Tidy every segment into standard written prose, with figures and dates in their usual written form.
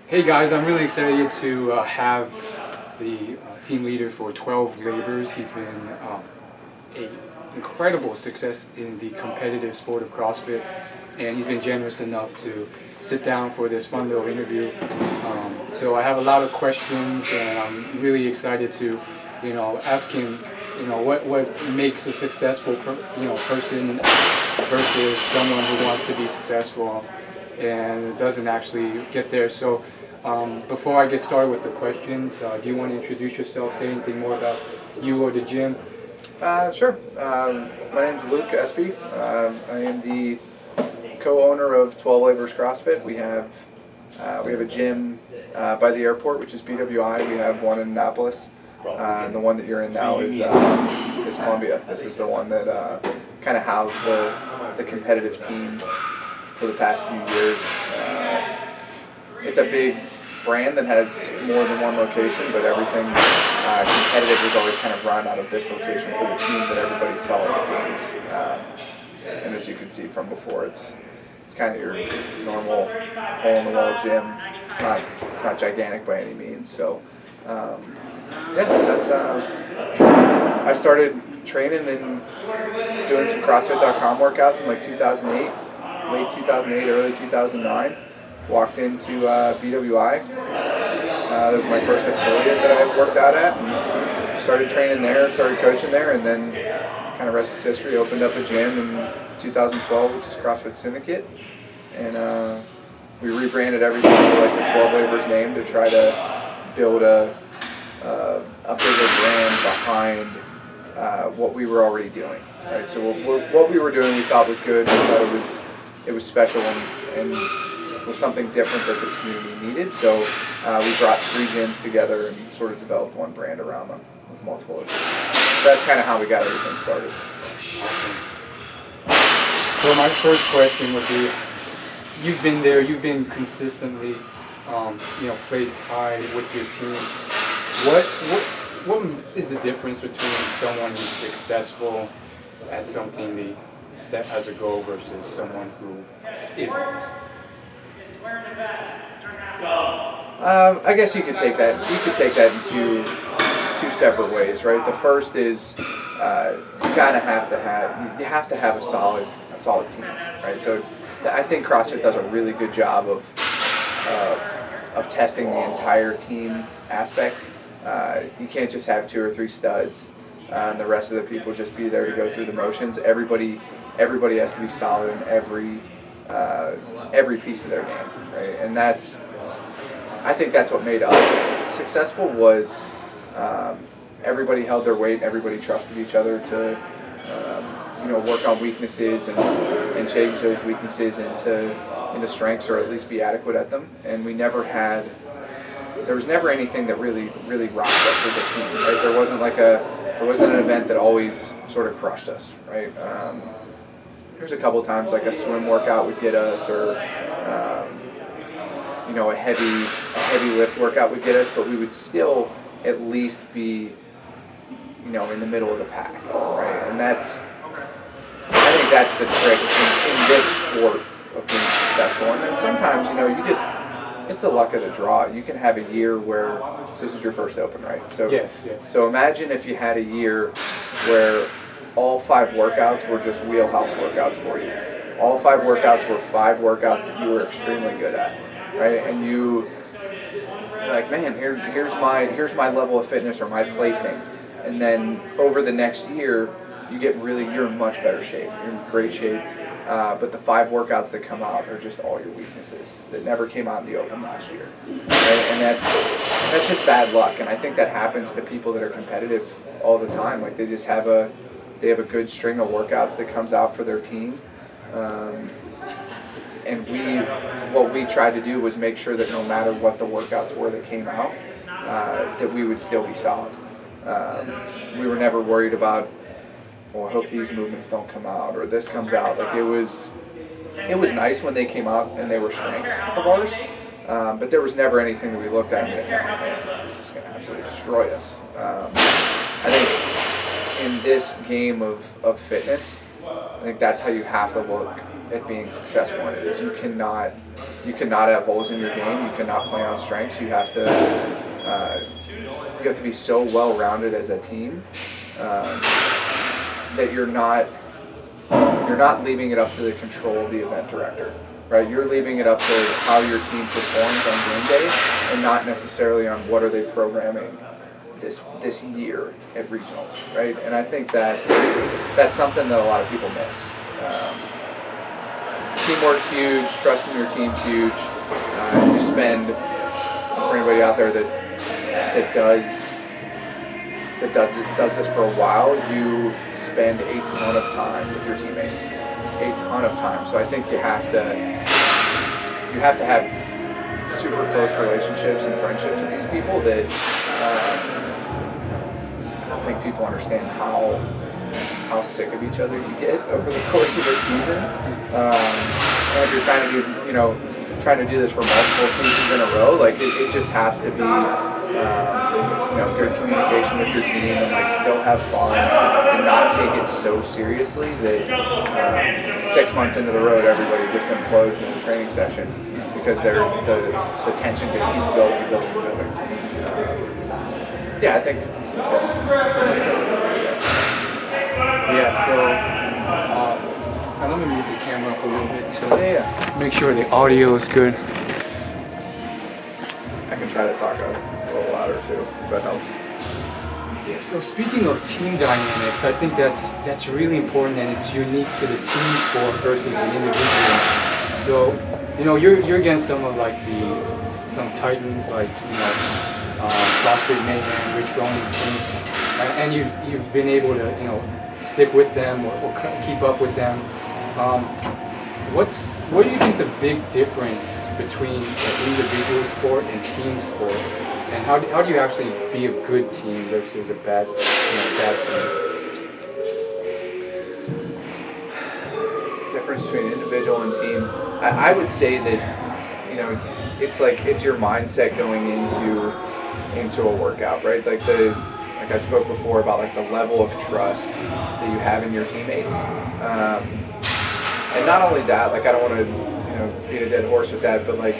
Hey guys, I'm really excited to have the team leader for 12 Labours. He's been an incredible success in the competitive sport of CrossFit, and he's been generous enough to sit down for this fun little interview. So I have a lot of questions, and I'm really excited to, ask him, what makes a successful, person versus someone who wants to be successful and doesn't actually get there. So before I get started with the questions, do you want to introduce yourself, say anything more about you or the gym? Sure. My name is Luke Espe. I am the co-owner of 12 Labours CrossFit. We have a gym by the airport, which is BWI. We have one in Annapolis, and the one that you're in now is Columbia. This is the one that kind of housed the competitive team for the past few years. It's a big brand that has more than one location, but everything competitive was always kind of run out of this location for the team that everybody saw at the games. And as you can see from before, it's kind of your normal hole-in-the-wall gym. It's not gigantic by any means. So that's I started training and doing some CrossFit.com workouts in like 2008, late 2008, early 2009. Walked into BWI. That was my first affiliate that I worked out at. And started training there, started coaching there, and then kind of rest is history. Opened up a gym in 2012, which is CrossFit Syndicate, and we rebranded everything to like the 12 Labours name to try to build a bigger brand behind what we were already doing. Right? So what we were doing, we thought was good. We thought it was special and was something different that the community needed. So we brought 3 gyms together and sort of developed one brand around them with multiple locations. So that's kind of how we got everything started. Awesome. So my first question would be, you've been there, you've been consistently, placed high with your team. What is the difference between someone who's successful at something they set as a goal versus someone who isn't? I guess you could take that. You could take that in two separate ways, right? The first is you have to have a solid team, right? So I think CrossFit does a really good job of testing the entire team aspect. You can't just have 2 or 3 studs and the rest of the people just be there to go through the motions. Everybody has to be solid in every piece of their game, right? And I think that's what made us successful was everybody held their weight, everybody trusted each other to work on weaknesses and change those weaknesses into strengths, or at least be adequate at them. And there was never anything that really rocked us as a team, right? There wasn't an event that always sort of crushed us, right? There's a couple times like a swim workout would get us, or a heavy lift workout would get us, but we would still at least be in the middle of the pack, right? And I think that's the trick in this sport of being successful. And then sometimes it's the luck of the draw. You can have a year where this is your first open, right? So yes. So imagine if you had a year where all 5 workouts were just wheelhouse workouts for you. All 5 workouts were 5 workouts that you were extremely good at, right? And you're like, man, here's my level of fitness or my placing. And then over the next year, you're in much better shape. You're in great shape. But the 5 workouts that come out are just all your weaknesses that never came out in the open last year, right? And that's just bad luck. And I think that happens to people that are competitive all the time. Like they have a good string of workouts that comes out for their team. And what we tried to do was make sure that no matter what the workouts were that came out, that we would still be solid. We were never worried about, I hope these movements don't come out or this comes out. Like it was nice when they came out and they were strengths of ours, but there was never anything that we looked at and said, man, this is going to absolutely destroy us. I think in this game of fitness, I think that's how you have to look at being successful in it. Is you cannot have holes in your game. You cannot play on strengths. You have to be so well rounded as a team that you're not leaving it up to the control of the event director. Right, you're leaving it up to how your team performs on game day, and not necessarily on what are they programming this year at regionals, right? And I think that's something that a lot of people miss. Teamwork's huge. Trust in your team's huge. You spend, for anybody out there that does this for a while, you spend a ton of time with your teammates. A ton of time. So I think you have to have super close relationships and friendships with these people that I don't think people understand how sick of each other you get over the course of a season. And if you're trying to do this for multiple seasons in a row, like it just has to be good communication with your team, and like still have fun and not take it so seriously that 6 months into the road everybody just implodes in a training session because the tension just keeps building. Yeah, I think. Yeah, so let me move the camera up a little bit to make sure the audio is good. I can try to talk a little louder too, if that helps. Yeah, so speaking of team dynamics, I think that's really important, and it's unique to the team sport versus the individual. So, you're against some of some titans like CrossFit Mayhem, Rich Froning's team, and you've been able to stick with them or keep up with them. What do you think is the big difference between an individual sport and team sport? And how do you actually be a good team versus a bad team? Difference between individual and team. I would say that it's your mindset going into a workout, right? Like I spoke before about like the level of trust that you have in your teammates. And not only that, like I don't want to beat a dead horse with that, but like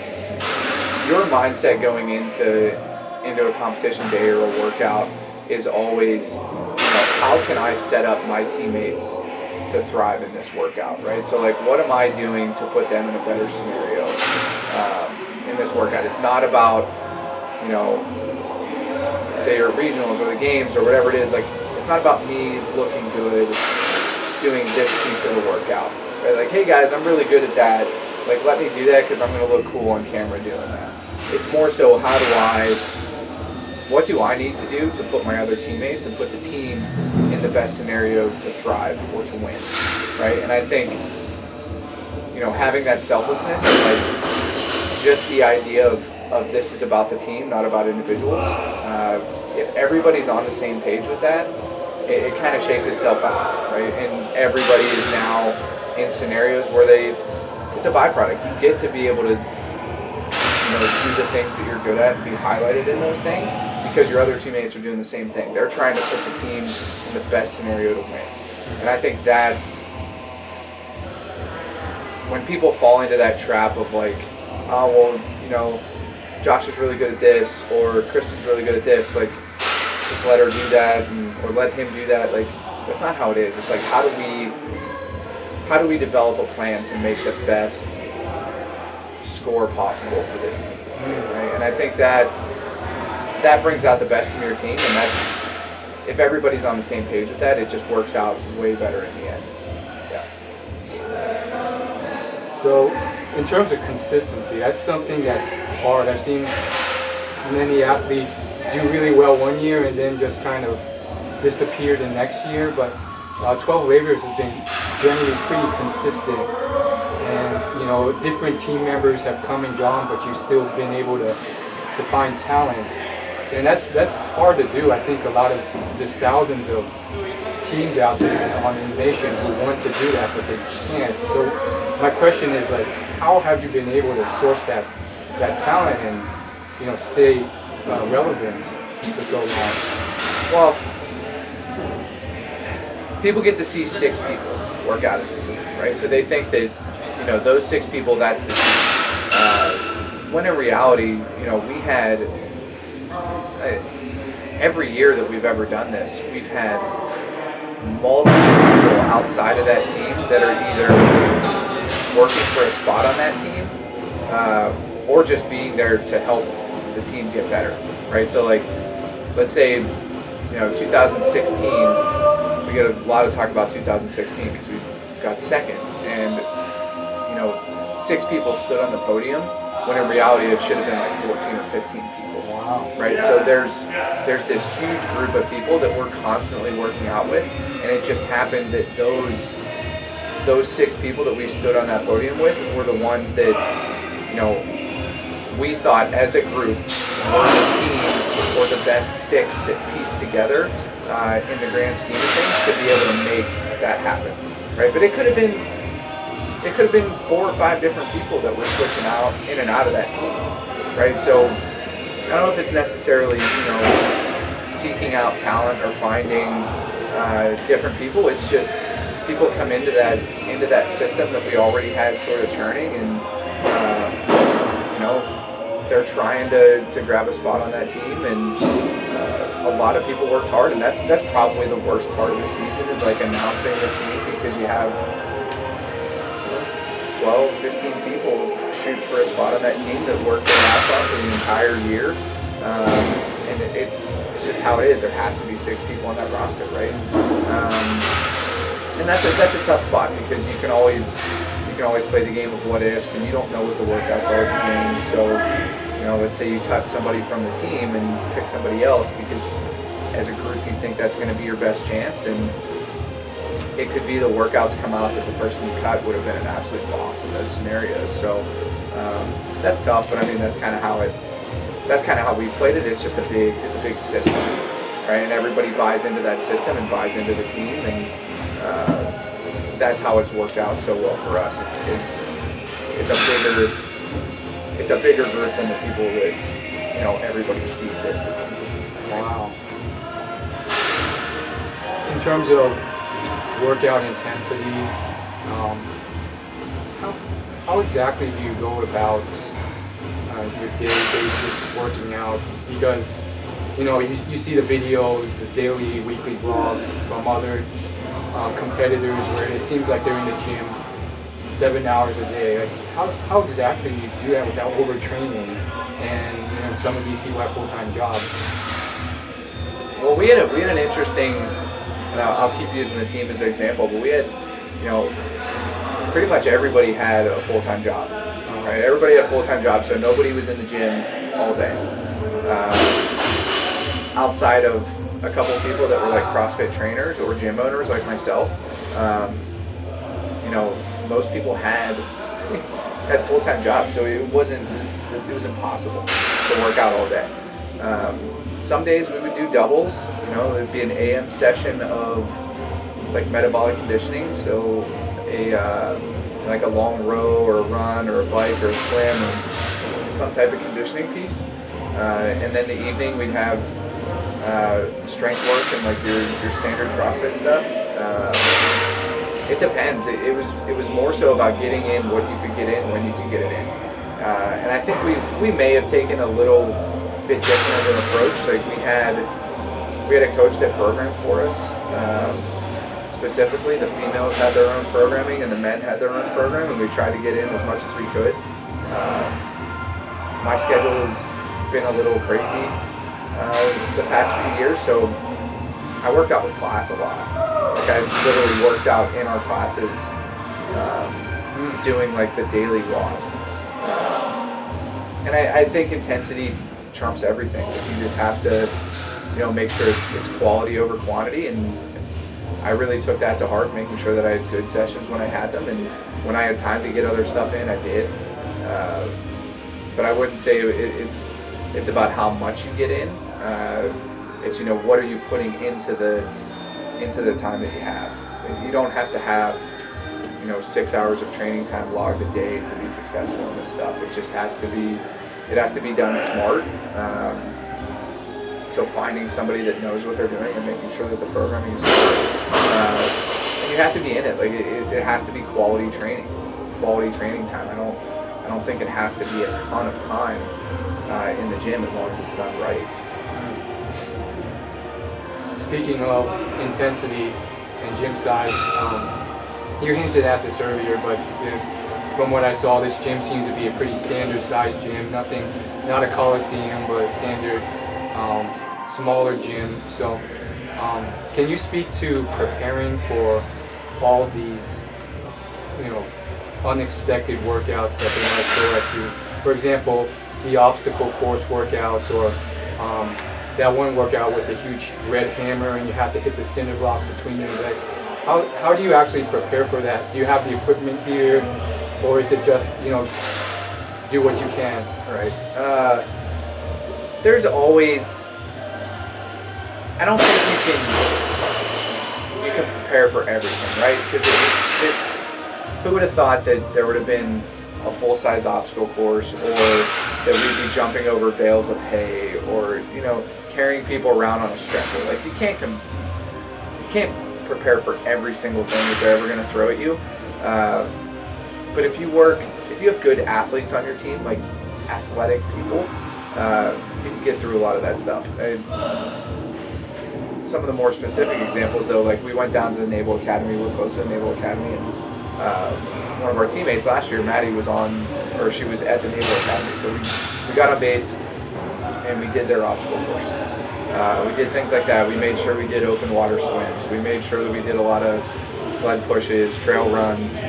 your mindset going into a competition day or a workout is always, how can I set up my teammates to thrive in this workout, right? So like, what am I doing to put them in a better scenario in this workout? It's not about, say your regionals or the games or whatever it is, like it's not about me looking good doing this piece of the workout, right? Like, hey guys, I'm really good at that. Like, let me do that because I'm going to look cool on camera doing that. It's more so, what do I need to do to put my other teammates and put the team in the best scenario to thrive or to win, right? And I think, having that selflessness and like just the idea of this is about the team, not about individuals. If everybody's on the same page with that, it kind of shakes itself out, right? And everybody is now in scenarios where it's a byproduct. You get to be able to do the things that you're good at and be highlighted in those things because your other teammates are doing the same thing. They're trying to put the team in the best scenario to win. And I think that's when people fall into that trap of like, Josh is really good at this or Kristen's really good at this, like just let her do that or let him do that. Like that's not how it is. It's like how do we develop a plan to make the best score possible for this team, right? And I think that brings out the best in your team, and that's if everybody's on the same page with that, it just works out way better in the end. Yeah. So, in terms of consistency, that's something that's hard. I've seen many athletes do really well one year and then just kind of disappear the next year, but 12 Labours has been generally pretty consistent. And different team members have come and gone, but you've still been able to find talent, and that's hard to do. I think there's thousands of teams out there on the nation who want to do that, but they can't. So my question is like, how have you been able to source that talent and stay relevant for so long? Well, people get to see 6 people work out as a team, right? So they think that, you know, those 6 people, that's the team. When in reality, you know, we had, every year that we've ever done this, we've had multiple people outside of that team that are either working for a spot on that team or just being there to help the team get better, right? So like, let's say, you know, 2016, we get a lot of talk about 2016 because we got second, and, you know, 6 people stood on the podium when in reality it should have been like 14 or 15 people. Wow. Right? So there's this huge group of people that we're constantly working out with, and it just happened that those 6 people that we stood on that podium with were the ones that, you know, we thought as a group were the team or the best 6 that pieced together in the grand scheme of things to be able to make that happen, right? But it could have been 4 or 5 different people that were switching out in and out of that team, right? So I don't know if it's necessarily, you know, seeking out talent or finding different people. It's just people come into that system that we already had sort of churning, and you know, they're trying to grab a spot on that team, and a lot of people worked hard, and that's probably the worst part of the season, is like announcing the team, because you have 12, 15 people shoot for a spot on that team that worked their ass off for the entire year, and it's just how it is. There has to be 6 people on that roster, right? And that's a tough spot, because you can always play the game of what ifs, and you don't know what the workouts are at the game. So, you know, let's say you cut somebody from the team and pick somebody else because as a group you think that's going to be your best chance, and it could be the workouts come out that the person you cut would have been an absolute boss in those scenarios. So that's tough, but I mean that's kind of how we played it. It's just a big system, right? And everybody buys into that system and buys into the team, and that's how it's worked out so well for us. It's a bigger group than the people that, you know, everybody sees as the team. Wow. In terms of workout intensity, how exactly do you go about your daily basis working out? Because, you know, you see the videos, the daily, weekly vlogs from other competitors where it seems like they're in the gym 7 hours a day. Like, how exactly do you do that without overtraining? And, you know, some of these people have full-time jobs. Well, we had an interesting, and I'll keep using the team as an example, but we had, you know, pretty much everybody had a full-time job. Right? Everybody had a full-time job, so nobody was in the gym all day. Outside of a couple of people that were like CrossFit trainers or gym owners like myself, you know, most people had full-time jobs, so it was impossible to work out all day. Some days we would do doubles. You know, it would be an AM session of like metabolic conditioning, so like a long row or a run or a bike or a swim or some type of conditioning piece, and then the evening we'd have strength work and like your standard CrossFit stuff. It depends. It was more so about getting in what you could get in when you could get it in, and I think we may have taken a little bit different of an approach. Like we had a coach that programmed for us. Specifically, the females had their own programming and the men had their own program, and we tried to get in as much as we could. My schedule has been a little crazy the past few years, so I worked out with class a lot. Like I literally worked out in our classes, doing like the daily walk. And I think intensity trumps everything. Like you just have to, you know, make sure it's quality over quantity, and I really took that to heart, making sure that I had good sessions when I had them, and when I had time to get other stuff in, I did. But I wouldn't say it's about how much you get in. It's, you know, what are you putting into the time that you have. You don't have to have, you know, 6 hours of training time logged a day to be successful in this stuff. It just has to be done smart. So finding somebody that knows what they're doing and making sure that the programming is smart. you have to be in it. Like it has to be quality training time. I don't think it has to be a ton of time in the gym as long as it's done right. Speaking of intensity and gym size, you hinted at this earlier, but from what I saw, this gym seems to be a pretty standard sized gym. Not a coliseum, but a standard smaller gym. So can you speak to preparing for all these, unexpected workouts that they might throw at you? For example, the obstacle course workouts, or that one workout with the huge red hammer and you have to hit the cinder block between your legs. How do you actually prepare for that? Do you have the equipment here, or is it just, do what you can? Right. There's always, I don't think you can prepare for everything, right? Because who would have thought that there would have been a full-size obstacle course, or that we'd be jumping over bales of hay, or carrying people around on a stretcher? Like you can't prepare for every single thing that they're ever going to throw at you. But if you have good athletes on your team, like athletic people, you can get through a lot of that stuff. Some of the more specific examples, though, like we went down to the Naval Academy. We're close to the Naval Academy, and one of our teammates last year, Maddie, she was at the Naval Academy. So we got on base and we did their obstacle course. We did things like that. We made sure we did open water swims. We made sure that we did a lot of sled pushes, trail runs.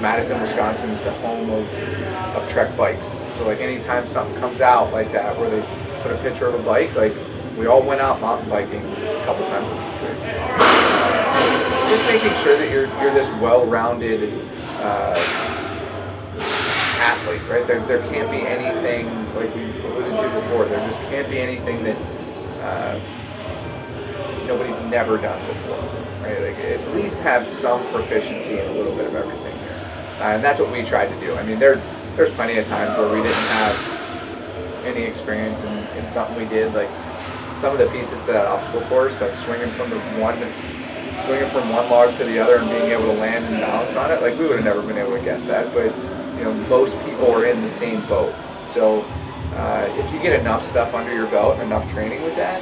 Madison, Wisconsin is the home of Trek bikes. So like anytime something comes out like that, where they put a picture of a bike, like we all went out mountain biking a couple times a week. Just making sure that you're this well-rounded athlete, right? There can't be anything, like we alluded to before, there just can't be anything that nobody's never done before, right? Like at least have some proficiency in a little bit of everything. And that's what we tried to do. I mean, there's plenty of times where we didn't have any experience in something we did, like some of the pieces to that obstacle course, like swinging from one log to the other and being able to land and balance on it. Like we would have never been able to guess that, but most people are in the same boat. So if you get enough stuff under your belt and enough training with that,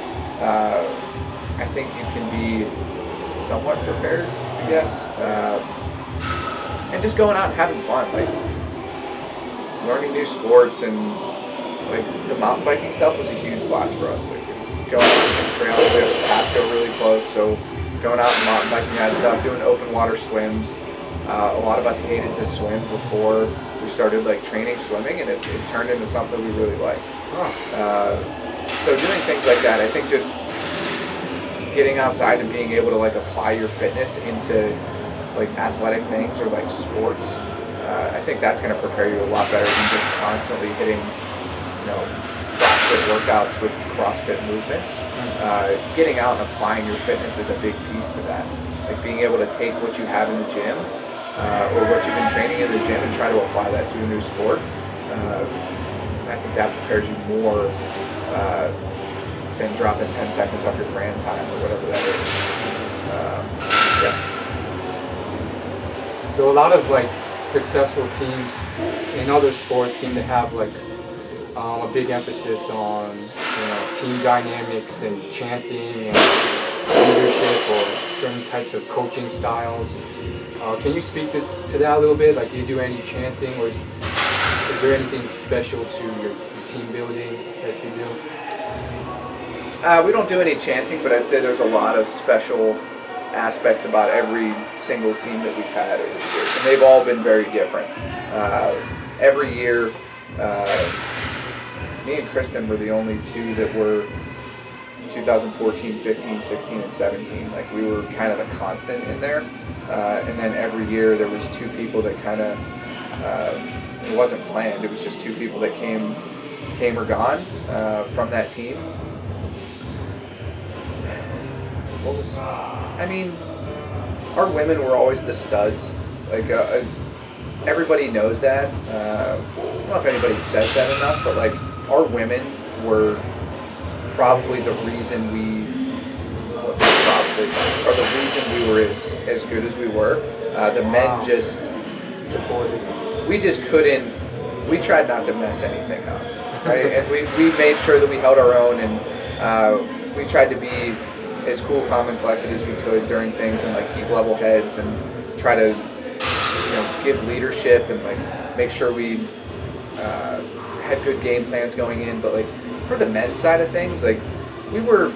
I think you can be somewhat prepared, I guess. And just going out and having fun, like learning new sports, and like the mountain biking stuff was a huge blast for us. Like going out and trails, we have the path go really close, so going out and mountain biking that stuff, doing open water swims. A lot of us hated to swim before we started like training swimming, and it turned into something we really liked. So doing things like that, I think just getting outside and being able to like apply your fitness into like athletic things or like sports, I think that's going to prepare you a lot better than just constantly hitting, CrossFit workouts with CrossFit movements. Getting out and applying your fitness is a big piece to that. Like being able to take what you have in the gym or what you've been training in the gym and try to apply that to a new sport. I think that prepares you more than dropping 10 seconds off your Fran time or whatever that is. Yeah. So a lot of like successful teams in other sports seem to have like a big emphasis on team dynamics and chanting and leadership or certain types of coaching styles. Can you speak to that a little bit? Like, do you do any chanting, or is there anything special to your team building that you do? We don't do any chanting, but I'd say there's a lot of special aspects about every single team that we've had over the years, and they've all been very different. Every year, me and Kristen were the only two that were 2014, 15, 16, and 17. Like we were kind of the constant in there, and then every year there was two people that kind of it wasn't planned. It was just two people that came or gone from that team. Our women were always the studs. Like everybody knows that. I don't know if anybody says that enough, but like our women were probably the reason are the reason we were as good as we were. The men just supported. We just couldn't. We tried not to mess anything up, right? And we made sure that we held our own, and we tried to be as cool, calm, and collected as we could during things, and like keep level heads and try to give leadership and like make sure we had good game plans going in. But like for the men's side of things, like we were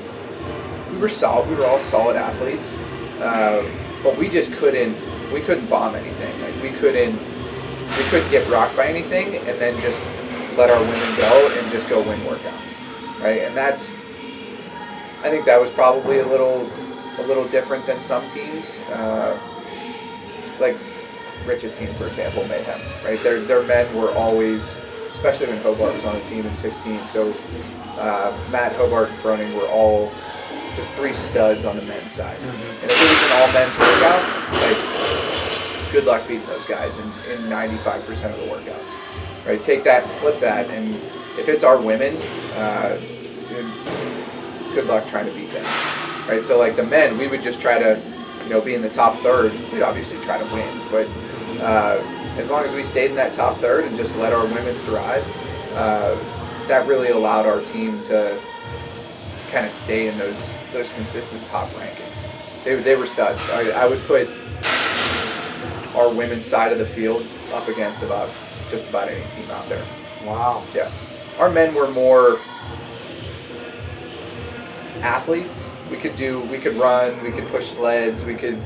solid. We were all solid athletes, but we just couldn't bomb anything. Like we couldn't get rocked by anything and then just let our women go and just go win workouts, right? And I think that was probably a little different than some teams, like Rich's team, for example, Mayhem, right? Their men were always, especially when Hobart was on the team in 16. So Matt, Hobart, and Froning were all just 3 studs on the men's side. Mm-hmm. And if it was an all men's workout, like good luck beating those guys in 95% of the workouts, right? Take that and flip that, and if it's our women, good luck trying to beat them, right? So like the men, we would just try to, be in the top third. We'd obviously try to win, but as long as we stayed in that top third and just let our women thrive, that really allowed our team to kind of stay in those consistent top rankings. They were studs. I would put our women's side of the field up against just about any team out there. Wow. Yeah. Our men were more athletes. We could run, we could push sleds, we could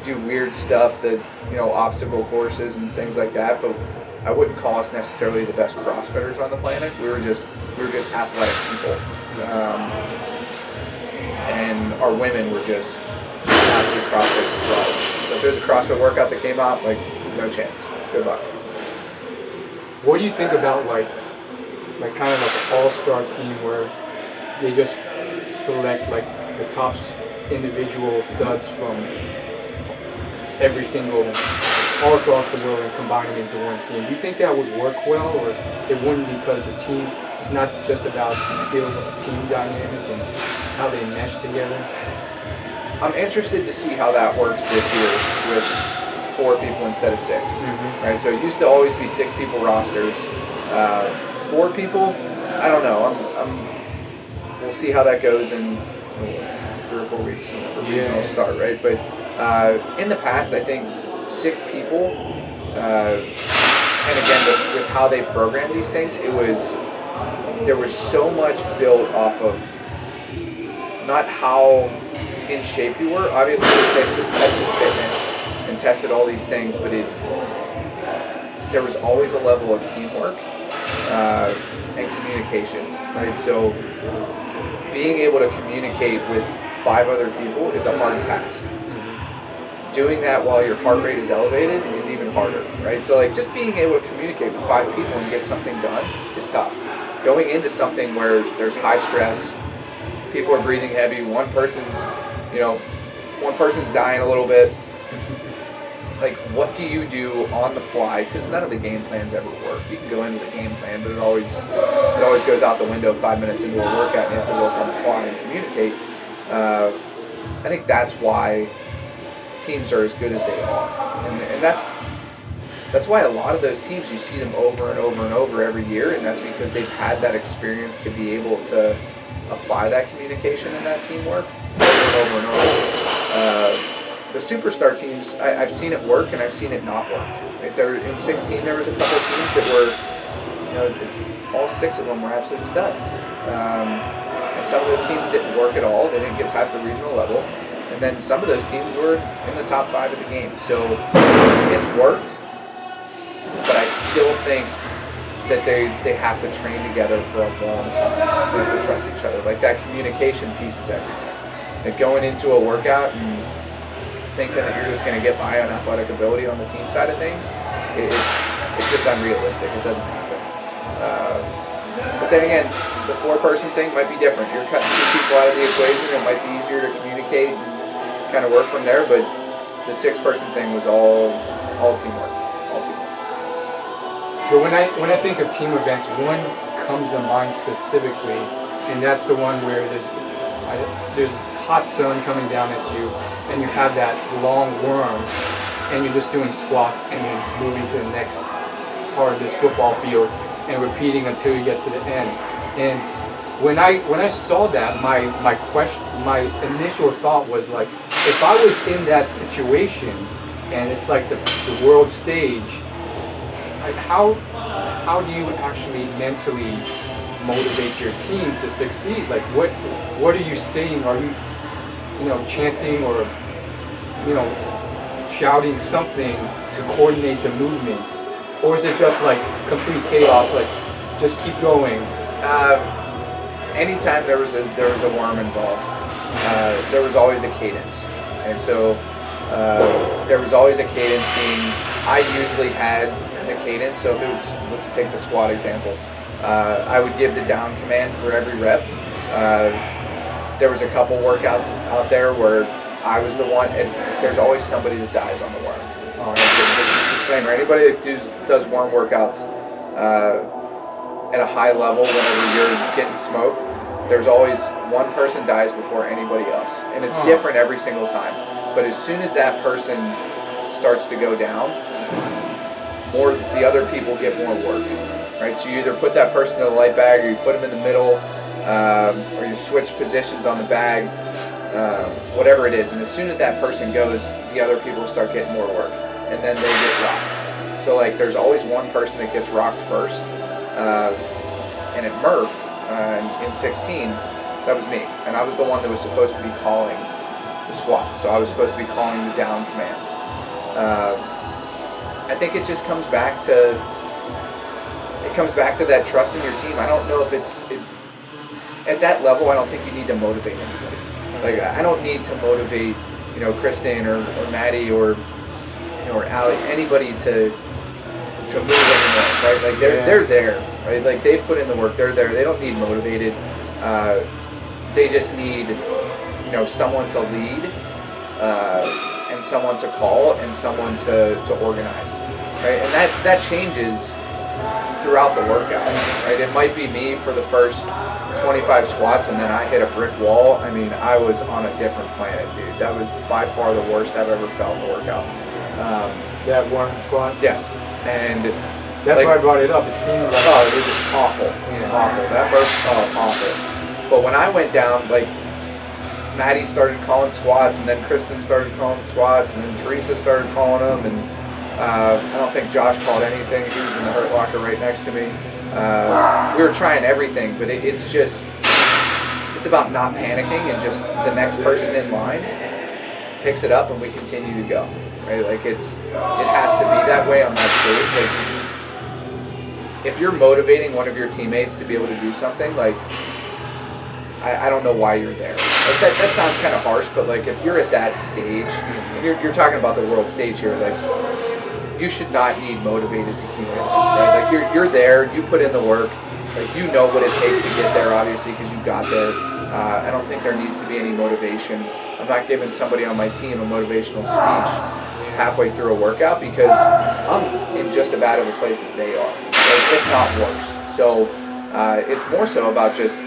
do weird stuff that, obstacle courses and things like that, but I wouldn't call us necessarily the best CrossFitters on the planet. We were just athletic people. And our women were just absolute CrossFit slugs. So if there's a CrossFit workout that came out, like, no chance. Good luck. What do you think about like kind of like an all-star team where they just select like the top individual studs from every single, all across the world, and combine them into one team? Do you think that would work well, or it wouldn't, because the team, it's not just about the skill, but the team dynamic and how they mesh together? I'm interested to see how that works this year with 4 people instead of 6. Mm-hmm. Right? So it used to always be 6 people rosters. 4 people, I don't know. We'll see how that goes in 3 or 4 weeks when the regionals start, right? But in the past, I think 6 people, and again with how they program these things, there was so much built off of not how in shape you were. Obviously, we tested fitness and tested all these things, but there was always a level of teamwork and communication, right? So being able to communicate with 5 other people is a hard task. Doing that while your heart rate is elevated is even harder, right? So like just being able to communicate with 5 people and get something done is tough. Going into something where there's high stress, people are breathing heavy, one person's dying a little bit. Like, what do you do on the fly? Because none of the game plans ever work. You can go into the game plan, but it always goes out the window 5 minutes into a workout, and you have to work on the fly and communicate. I think that's why teams are as good as they are, and that's why a lot of those teams, you see them over and over and over every year, and that's because they've had that experience to be able to apply that communication and that teamwork over and over and over. The superstar teams, I've seen it work and I've seen it not work. Like in 16, there was a couple of teams that were, all 6 of them were absolute studs. And some of those teams didn't work at all. They didn't get past the regional level. And then some of those teams were in the top 5 of the game. So it's worked, but I still think that they have to train together for a long time. They have to trust each other. Like that communication piece is everything. Like going into a workout and thinking that you're just going to get by on athletic ability on the team side of things, it's just unrealistic. It doesn't happen. But then again, the 4-person thing might be different. You're cutting 2 people out of the equation. It might be easier to communicate and kind of work from there. But the 6-person thing was all teamwork. All teamwork. So when I think of team events, one comes to mind specifically, and that's the one where there's hot sun coming down at you, and you have that long worm, and you're just doing squats, and you're moving to the next part of this football field, and repeating until you get to the end. And when I saw that, my initial thought was like, if I was in that situation, and it's like the world stage, like how do you actually mentally motivate your team to succeed? Like what are you saying? Are you chanting or shouting something to coordinate the movements, or is it just like complete chaos? Like just keep going. Anytime there was a worm involved, there was always a cadence, and so there was always a cadence being. I usually had the cadence. So if it was, let's take the squat example, I would give the down command for every rep. There was a couple workouts out there where I was the one, and there's always somebody that dies on the worm. Just disclaimer: anybody that does worm workouts at a high level, whenever you're getting smoked, there's always one person dies before anybody else, and it's different every single time. But as soon as that person starts to go down, the other people get more work, right? So you either put that person in the light bag, or you put them in the middle, or you switch positions on the bag, whatever it is. And as soon as that person goes, the other people start getting more work, and then they get rocked. So like, there's always one person that gets rocked first. And at Murph, in 16, that was me. And I was the one that was supposed to be calling the squats. So I was supposed to be calling the down commands. I think it just comes back to that trust in your team. I don't know if at that level, I don't think you need to motivate anybody. Like, I don't need to motivate, Kristen or Maddie or Allie, anybody to move anymore, right? Like they're there, right? Like they've put in the work, they're there. They don't need motivated. They just need, someone to lead, and someone to call, and someone to organize, right? And that changes throughout the workout, right? It might be me for the first 25 squats, and then I hit a brick wall. I mean, I was on a different planet, dude. That was by far the worst I've ever felt in the workout. That worm squat? Yes. And that's why I brought it up. It seemed like it was awful. Awful. That burst, awful. But when I went down, like, Maddie started calling squats, and then Kristen started calling squats, and then Teresa started calling them, and I don't think Josh called anything. He was in the hurt locker right next to me. We were trying everything, but it's about not panicking, and just the next person in line picks it up, and we continue to go. Right? Like it has to be that way on that stage. Like, if you're motivating one of your teammates to be able to do something, like, I don't know why you're there. Like that sounds kind of harsh, but like, if you're at that stage, and you're talking about the world stage here, like, you should not need motivated to keep going, right? Like you're there, you put in the work, like you know what it takes to get there, obviously, because you got there. I don't think there needs to be any motivation. I'm not giving somebody on my team a motivational speech halfway through a workout, because I'm in just as bad of a place as they are, like, if not worse. So it's more so about just,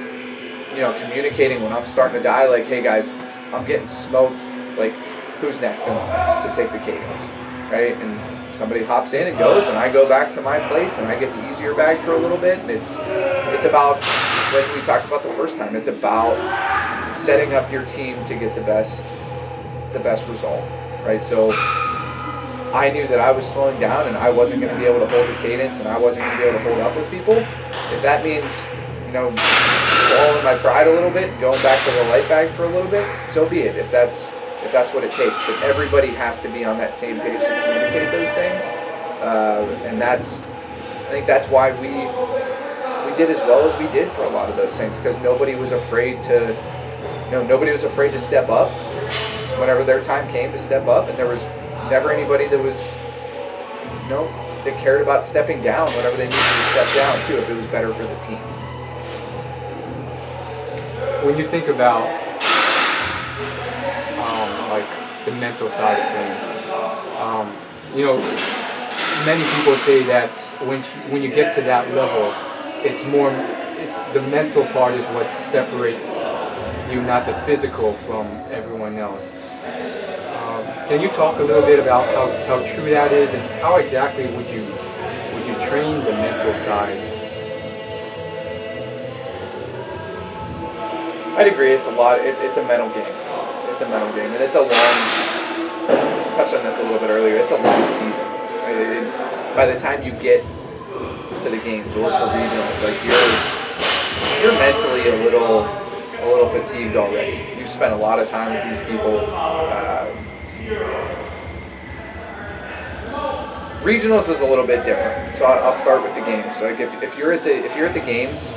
communicating when I'm starting to die, like, hey guys, I'm getting smoked, like, who's next in line to take the cadence, right? And somebody hops in and goes, and I go back to my place, and I get the easier bag for a little bit. And it's about, like we talked about the first time, it's about setting up your team to get the best result, right? So I knew that I was slowing down, and I wasn't going to be able to hold the cadence, and I wasn't going to be able to hold up with people. If that means, swallowing my pride a little bit and going back to the light bag for a little bit, so be it. If that's what it takes. But everybody has to be on that same page to communicate those things, and I think that's why we did as well as we did for a lot of those things, because nobody was afraid to step up whenever their time came to step up, and there was never anybody that was that cared about stepping down whenever they needed to step down too, if it was better for the team. When you think about like the mental side of things, many people say that when you get to that level, it's the mental part is what separates, you, not the physical from everyone else. Can you talk a little bit about how true that is, and how exactly would you train the mental side? I'd agree. It's a lot. It's a mental game. It's a mental game, and it's a long. Touched on this a little bit earlier. It's a long season. Right? By the time you get to the games or to regionals, like you're mentally a little fatigued already. You've spent a lot of time with these people. Regionals is a little bit different, so I'll start with the games. So like if you're at the games,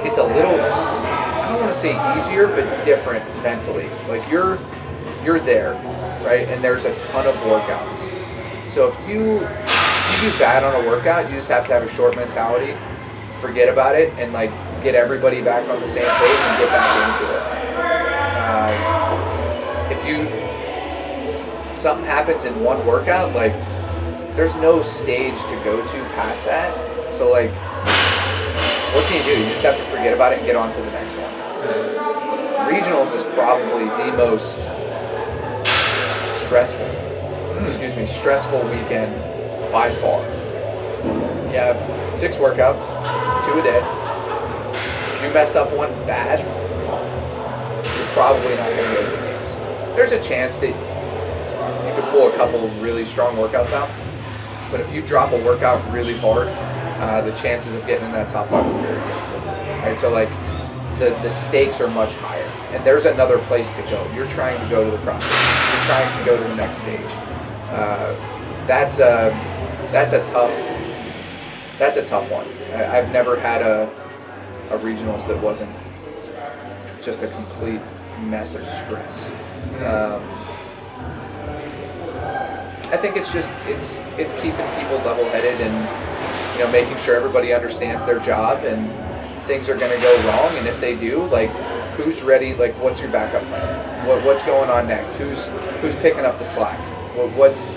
it's a little, I don't want to say easier, but different mentally. Like you're there, right? And there's a ton of workouts. So if you do bad on a workout, you just have to have a short mentality, forget about it, and like get everybody back on the same page and get back into it. Something happens in one workout, like there's no stage to go to past that. So like, what can you do? You just have to forget about it and get on to the next one. Regionals is probably the most stressful weekend by far. You have 6 workouts, 2 a day. If you mess up one bad, you're probably not going to go to the games. There's a chance that you could pull a couple of really strong workouts out, but if you drop a workout really hard, the chances of getting in that top 5 are very difficult. Right? So like the stakes are much higher, and there's another place to go. You're trying to go to the CrossFit. You're trying to go to the next stage. That's a tough one. I've never had a regionals that wasn't just a complete mess of stress. I think it's keeping people level-headed and making sure everybody understands their job, and things are going to go wrong, and if they do, like, who's ready? Like, what's your backup plan? What's going on next? Who's picking up the slack? What's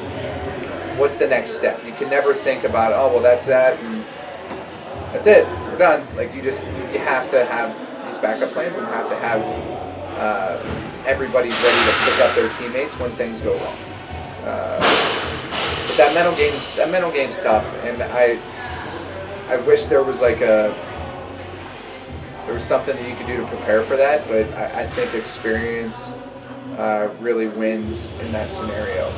the next step? You can never think about, oh well, that's that, and that's it. We're done. Like you have to have these backup plans, and have to have everybody ready to pick up their teammates when things go wrong. But that mental game's tough, and I wish there was something that you could do to prepare for that, but I think experience really wins in that scenario.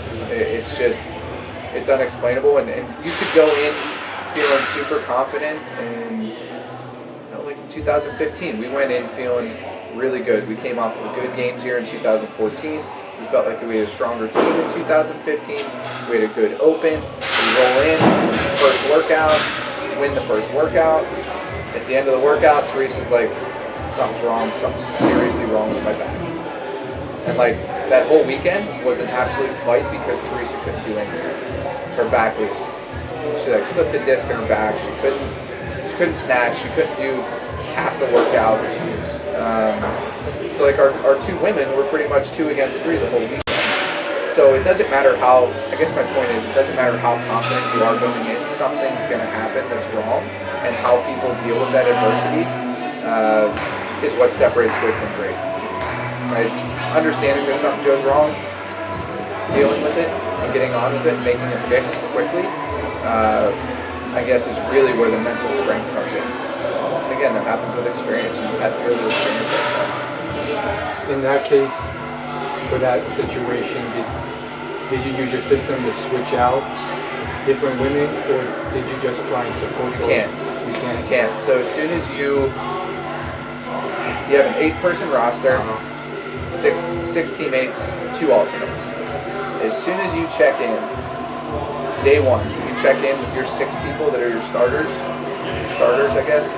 It's unexplainable, and you could go in feeling super confident, and like in 2015, we went in feeling really good. We came off of good games here in 2014. We felt like we had a stronger team in 2015. We had a good open. We roll in, first workout, win the first workout. At the end of the workout, Teresa's like, something's wrong, something's seriously wrong with my back. And like, that whole weekend was an absolute fight because Teresa couldn't do anything. Her back she like slipped a disc in her back. She couldn't snatch, she couldn't do half the workouts. So like our 2 women were pretty much 2 against 3 the whole weekend. So it doesn't matter I guess my point is, it doesn't matter how confident you are going in, something's going to happen that's wrong, and how people deal with that adversity is what separates good from great teams. Right? Understanding that something goes wrong, dealing with it, and getting on with it, and making a fix quickly, I guess is really where the mental strength comes in. And again, that happens with experience. You just have to go to experience that stuff. In that case, for that situation, did you use your system to switch out different women, or did you just try and support those? You can't. So as soon as you have an 8-person roster, 6 teammates, 2 alternates. As soon as you check in, day 1, you check in with your 6 people that are your starters, I guess.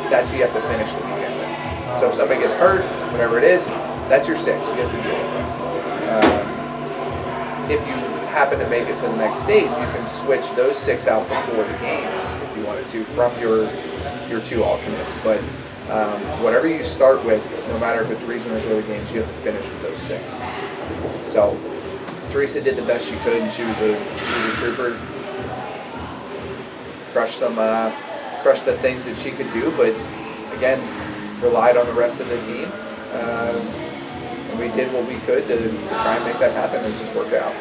That's who you have to finish the weekend with. So if somebody gets hurt, whatever it is, that's your 6. You have to deal with them. If you happen to make it to the next stage, you can switch those 6 out before the games if you wanted to from your 2 alternates. But whatever you start with, no matter if it's regionals or the games, you have to finish with those 6. So Teresa did the best she could, and she was a trooper. Crushed the things that she could do, but again, relied on the rest of the team. And we did what we could to try and make that happen, and it just worked out.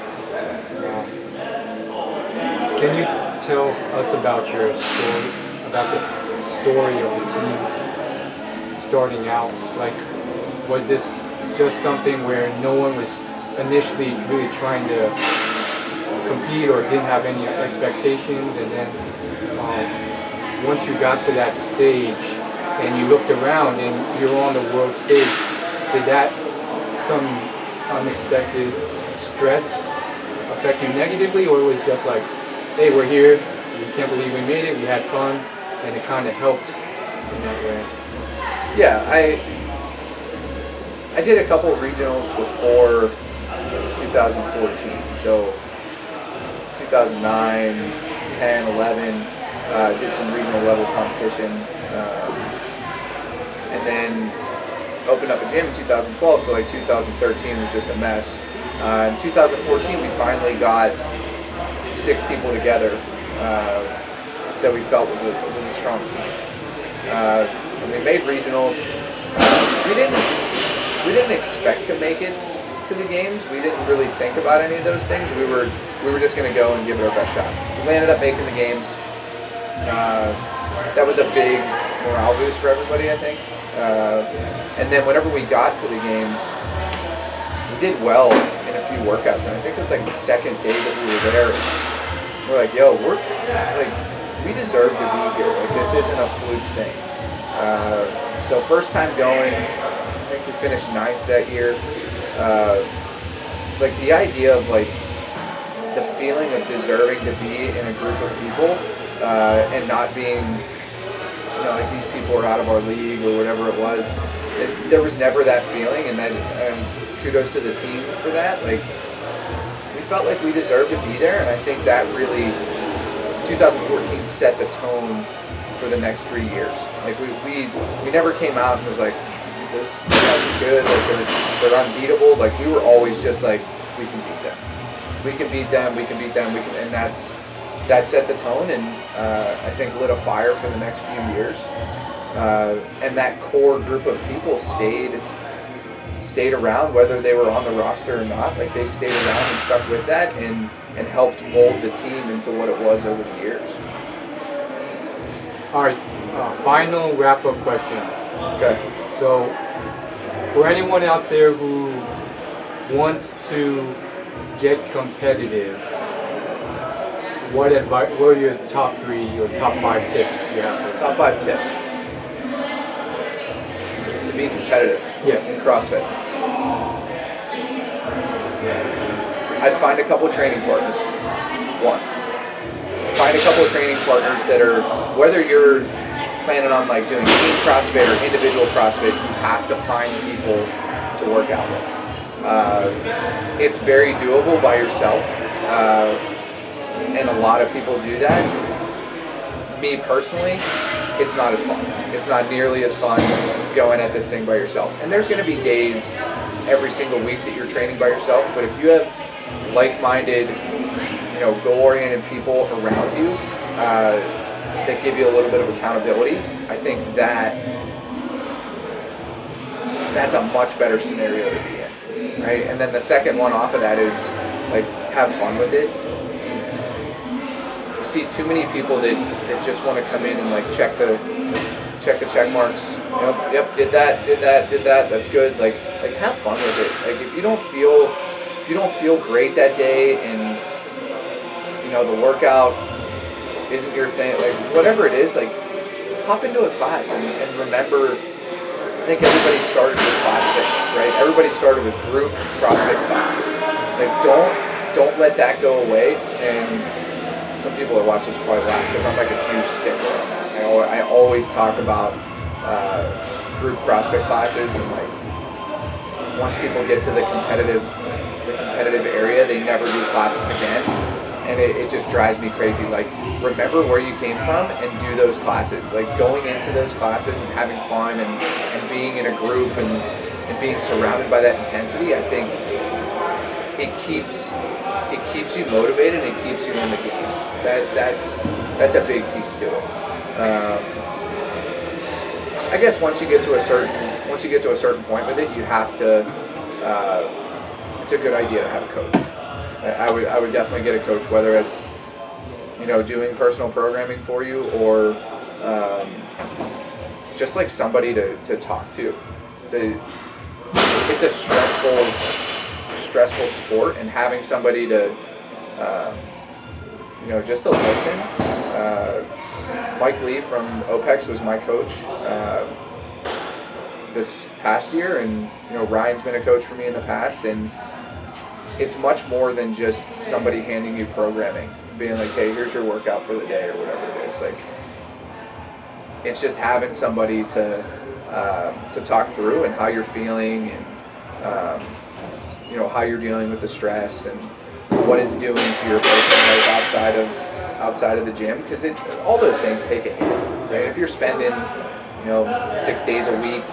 Can you tell us about your story, about the story of the team starting out? Like, was this just something where no one was initially really trying to compete or didn't have any expectations, and then once you got to that stage and you looked around and you were on the world stage, did that some unexpected stress affect you negatively, or it was just like, hey, we're here, we can't believe we made it, we had fun, and it kind of helped in that way? Yeah, I did a couple of regionals before 2014, so 2009, 10, 11, did some regional level competition, and then opened up a gym in 2012, so like 2013 was just a mess. In 2014, we finally got 6 people together that we felt was a strong team. And we made regionals. We didn't expect to make it to the games. We didn't really think about any of those things. We were just going to go and give it our best shot. We ended up making the games. That was a big morale boost for everybody, I think. And then whenever we got to the games, we did well in a few workouts, and I think it was like the second day that we were there. We're like, yo, we deserve to be here. Like, this isn't a fluke thing. So first time going, I think we finished 9th that year. Like, the idea of like the feeling of deserving to be in a group of people and not being, like these people are out of our league or whatever it was. There was never that feeling, and kudos to the team for that. Like, we felt like we deserved to be there, and I think that really, 2014 set the tone for the next 3 years. Like, we never came out and was like, those guys are good, like they're unbeatable. Like, we were always just like, we can beat them. We can beat them, we can beat them, and that set the tone, and I think lit a fire for the next few years. And that core group of people stayed around, whether they were on the roster or not. Like, they stayed around and stuck with that, and helped mold the team into what it was over the years. All right, final wrap-up questions. Okay. So, for anyone out there who wants to get competitive, what are your top 3 or top 5 tips you have? Top 5 tips to be competitive. Yes. In CrossFit. I'd find a couple training partners. 1. Find a couple of training partners that are, whether you're planning on like doing team CrossFit or individual CrossFit, you have to find people to work out with. It's very doable by yourself, and a lot of people do that. Me personally, it's not as fun. It's not nearly as fun going at this thing by yourself. And there's going to be days every single week that you're training by yourself, but if you have like-minded, goal-oriented people around you that give you a little bit of accountability, I think that's a much better scenario to be in, right? And then the second one off of that is, like, have fun with it. You see too many people that just want to come in and like check the check marks. Yep, did that, that's good. Like have fun with it. Like, if you don't feel great that day, and the workout isn't your thing, like whatever it is, like hop into a class and remember, I think everybody started with class fitness, right? Everybody started with group CrossFit classes. Like, don't let that go away. And some people that watch this probably laugh because I'm like a huge stickler on that. I always talk about group CrossFit classes, and like once people get to the competitive area, they never do classes again. And it just drives me crazy. Like, remember where you came from and do those classes. Like, going into those classes and having fun and being in a group and being surrounded by that intensity, I think it keeps you motivated and it keeps you in the game. That's a big piece to it. I guess once you get to a certain point with it, you have to. It's a good idea to have a coach. I would definitely get a coach, whether it's doing personal programming for you or just like somebody to talk to. It's a stressful sport, and having somebody to just to listen. Mike Lee from OPEX was my coach this past year, and Ryan's been a coach for me in the past, and it's much more than just somebody handing you programming, being like, hey, here's your workout for the day or whatever it is. Like, it's just having somebody to talk through and how you're feeling, and how you're dealing with the stress and what it's doing to your personal life outside of the gym, because all those things take a hit. Right? If you're spending 6 days a week,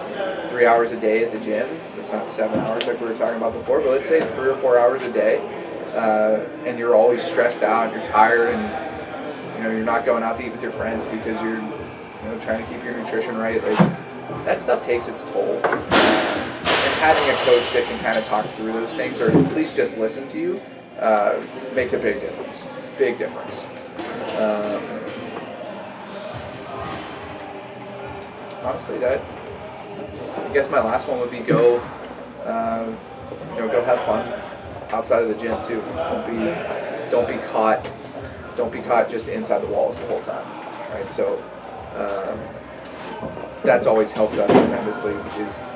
3 hours a day at the gym, it's not 7 hours like we were talking about before, but let's say 3 or 4 hours a day, and you're always stressed out, you're tired, and you're not going out to eat with your friends because you're trying to keep your nutrition right. Like, that stuff takes its toll. And having a coach that can kind of talk through those things, or at least just listen to you, makes a big difference. Big difference. Honestly, I guess my last one would be go have fun outside of the gym too. Don't be caught just inside the walls the whole time, right? So that's always helped us tremendously, is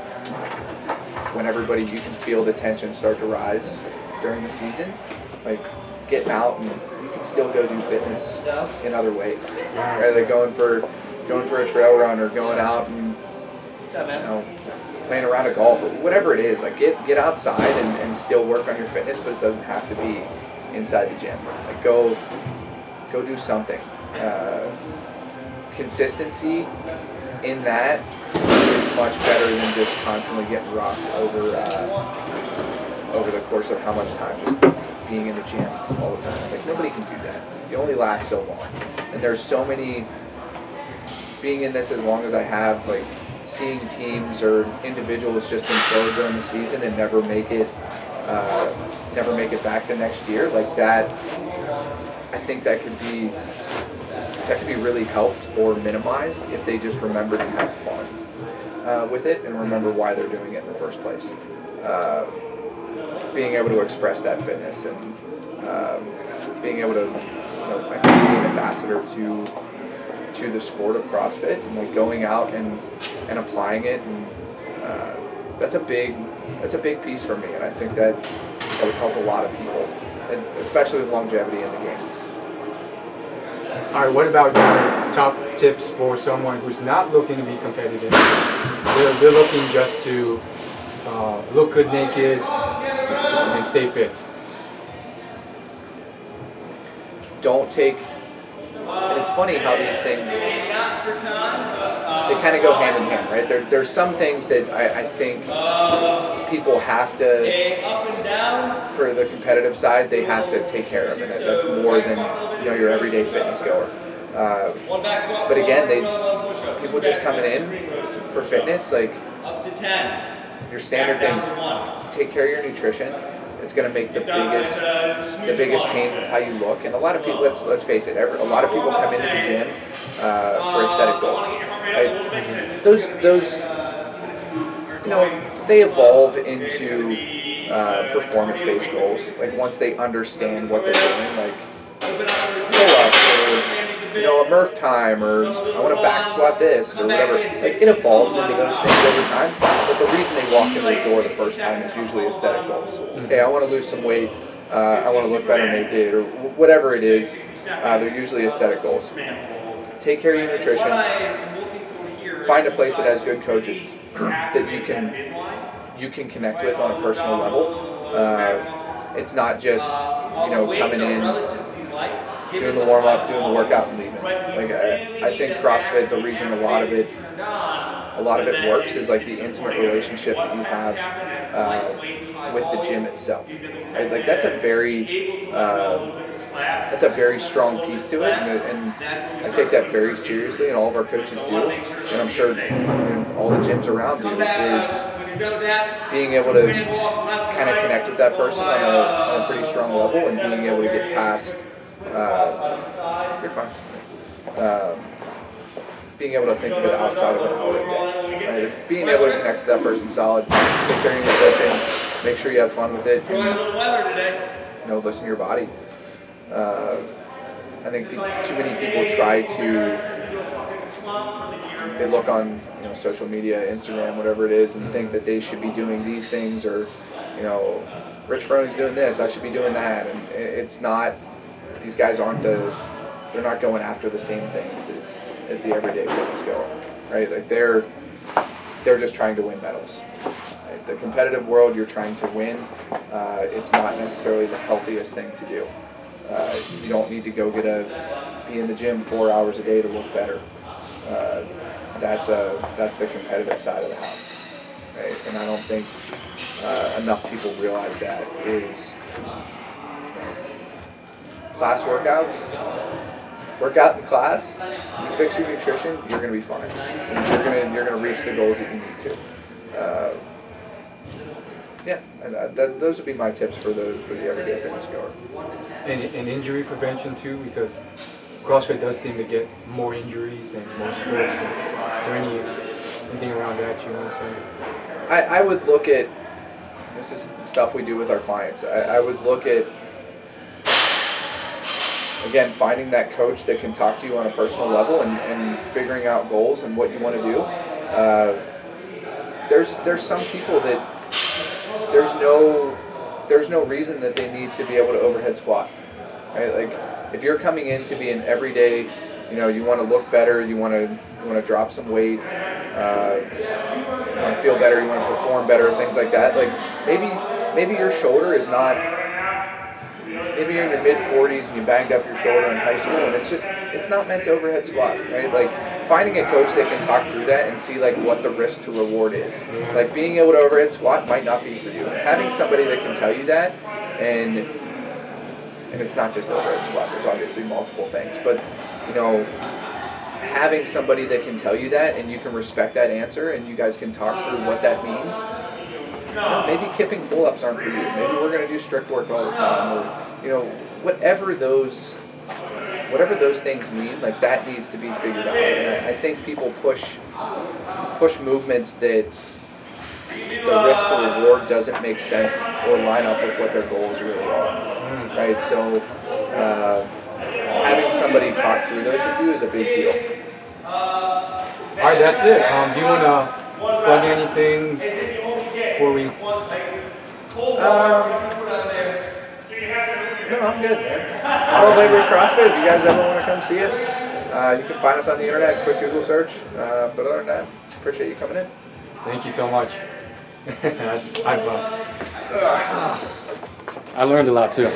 when you can feel the tension start to rise during the season, like getting out, and you can still go do fitness in other ways, right? Like going for a trail run, or going out and playing around a golf, or whatever it is. Like get outside and still work on your fitness, but it doesn't have to be inside the gym. Like go do something. Consistency in that is much better than just constantly getting rocked over the course of how much time just being in the gym all the time. Like, nobody can do that. You only last so long, and there's so many. Being in this as long as I have, like, seeing teams or individuals just implode during the season and never make it back the next year, like that. I think that could be really helped or minimized if they just remember to have fun with it and remember why they're doing it in the first place. Being able to express that fitness and being able to, I guess, be an ambassador to the sport of CrossFit, and like going out and applying it, and that's a big piece for me, and I think that would help a lot of people, and especially with longevity in the game. All right, what about your top tips for someone who's not looking to be competitive? They're looking just to look good naked and stay fit. And it's funny how these things, they kind of go hand in hand, right? There's some things that I think people have to, for the competitive side, they have to take care of, and that's more than your everyday fitness goer. But again, people just coming in for fitness, like your standard things, take care of your nutrition. It's going to make the biggest change with how you look. And a lot of people, let's face it, a lot of people come into the gym for aesthetic goals. Right? Those they evolve into performance-based goals. Like, once they understand what they're doing, like pull-ups, or a Murph time, or I want to back squat this, or whatever. Like, it evolves into those things over time. But the reason they walk in the door the first time is usually aesthetic goals. Hey, I want to lose some weight. I want to look better naked, or whatever it is. They're usually aesthetic goals. Take care of your nutrition. Find a place that has good coaches that you can connect with on a personal level. It's not just coming in, doing the warm up, doing the workout, and leaving. Like, I think CrossFit, the reason a lot of it works is like the intimate relationship that you have with the gym itself. Right? Like, that's a very that's a very strong piece to it, and I take that very seriously, and all of our coaches do, and I'm sure all the gyms around do, is being able to kind of connect with that person on a pretty strong level, and being able to get past. You're fine. Being able to think of it outside of an hour a day. Right? Being able to connect with that person solid, take care of your nutrition, make sure you have fun with it, and, listen to your body. I think too many people try to, they look on social media, Instagram, whatever it is, and think that they should be doing these things, or Rich Froning's doing this, I should be doing that, and it's not. These guys they're not going after the same things as the everyday fitness goer, right? Like they're just trying to win medals. Right? The competitive world, you're trying to win. It's not necessarily the healthiest thing to do. You don't need to go be in the gym 4 hours a day to look better. That's the competitive side of the house, right? And I don't think enough people realize that is. Class workouts, work out in class, you fix your nutrition, you're going to be fine. And you're going to reach the goals that you need to. Those would be my tips for the everyday fitness goer. And injury prevention too, because CrossFit does seem to get more injuries than most sports. So is there anything around that you want to say? I would look at, this is stuff we do with our clients, I would look at, again, finding that coach that can talk to you on a personal level and figuring out goals and what you want to do. There's some people that there's no reason that they need to be able to overhead squat. Right? Like if you're coming in to be an everyday, you want to look better, you want to drop some weight, you want to feel better, you want to perform better, things like that. Like maybe your shoulder is not. Maybe you're in your mid-40s and you banged up your shoulder in high school, and it's not meant to overhead squat, right? Like finding a coach that can talk through that and see like what the risk to reward is. Like being able to overhead squat might not be for you. Having somebody that can tell you that, and it's not just overhead squat. There's obviously multiple things, but having somebody that can tell you that and you can respect that answer and you guys can talk through what that means. Maybe kipping pull-ups aren't for you. Maybe we're going to do strict work all the time, or whatever those things mean. Like that needs to be figured out. And I think people push movements that the risk to reward doesn't make sense or line up with what their goals really are. Right. So having somebody talk through those with you is a big deal. All right, that's it. Do you want to plug anything before we? No, I'm good, man. Labours CrossFit. If you guys ever want to come see us, you can find us on the internet. Quick Google search. But other than that, appreciate you coming in. Thank you so much. I learned a lot too.